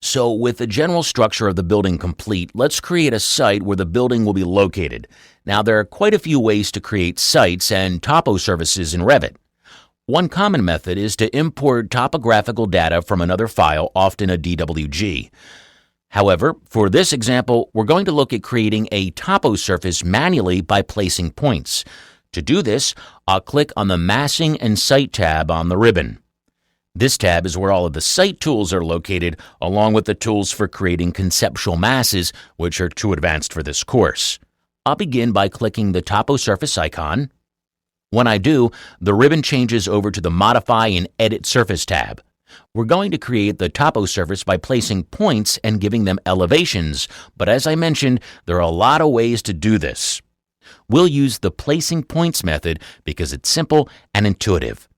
So with the general structure of the building complete, let's create a site where the building will be located. Now there are quite a few ways to create sites and toposurfaces in Revit. One common method is to import topographical data from another file, often a DWG. However, for this example, we're going to look at creating a toposurface manually by placing points. To do this, I'll click on the Massing and Site tab on the ribbon. This tab is where all of the site tools are located, along with the tools for creating conceptual masses, which are too advanced for this course. I'll begin by clicking the Toposurface icon. When I do, the ribbon changes over to the Modify and Edit Surface tab. We're going to create the toposurface by placing points and giving them elevations, but as I mentioned, there are a lot of ways to do this. We'll use the Placing Points method because it's simple and intuitive.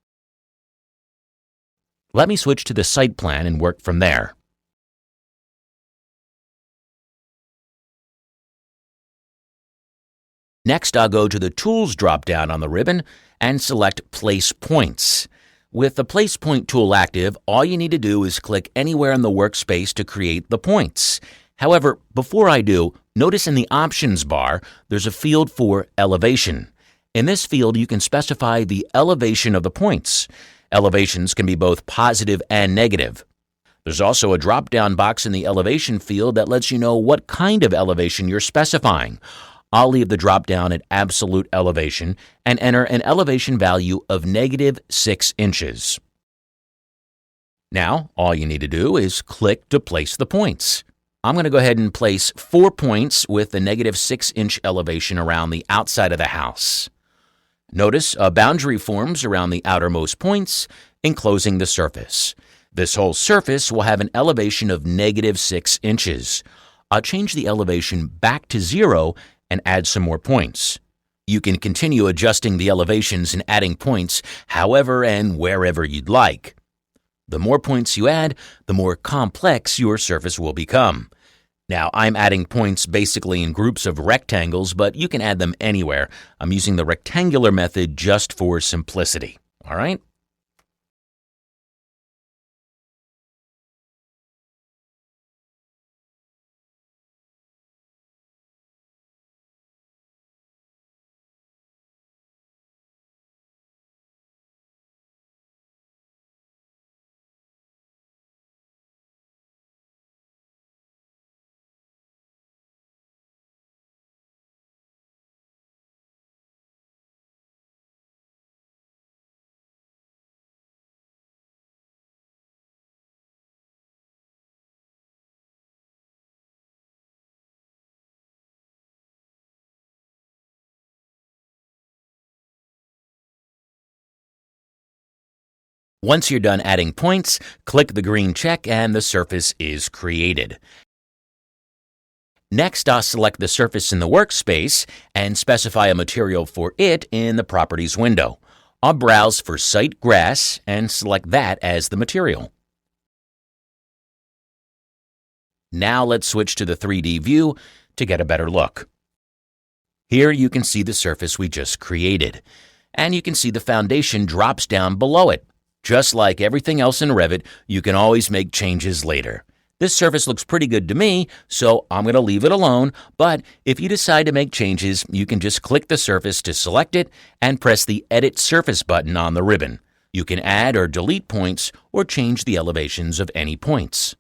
Let me switch to the site plan and work from there. Next, I'll go to the Tools drop-down on the ribbon and select Place Points. With the Place Point tool active, all you need to do is click anywhere in the workspace to create the points. However, before I do, notice in the Options bar, there's a field for Elevation. In this field, you can specify the elevation of the points. Elevations can be both positive and negative. There's also a drop-down box in the Elevation field that lets you know what kind of elevation you're specifying. I'll leave the drop-down at Absolute Elevation and enter an elevation value of -6 inches. Now, all you need to do is click to place the points. I'm going to go ahead and place 4 points with the -6-inch elevation around the outside of the house. Notice a boundary forms around the outermost points, enclosing the surface. This whole surface will have an elevation of -6 inches. I'll change the elevation back to 0 and add some more points. You can continue adjusting the elevations and adding points however and wherever you'd like. The more points you add, the more complex your surface will become. Now, I'm adding points basically in groups of rectangles, but you can add them anywhere. I'm using the rectangular method just for simplicity. All right? Once you're done adding points, click the green check and the surface is created. Next, I'll select the surface in the workspace and specify a material for it in the Properties window. I'll browse for Site Grass and select that as the material. Now let's switch to the 3D view to get a better look. Here you can see the surface we just created, and you can see the foundation drops down below it. Just like everything else in Revit, you can always make changes later. This surface looks pretty good to me, so I'm going to leave it alone, but if you decide to make changes, you can just click the surface to select it and press the Edit Surface button on the ribbon. You can add or delete points or change the elevations of any points.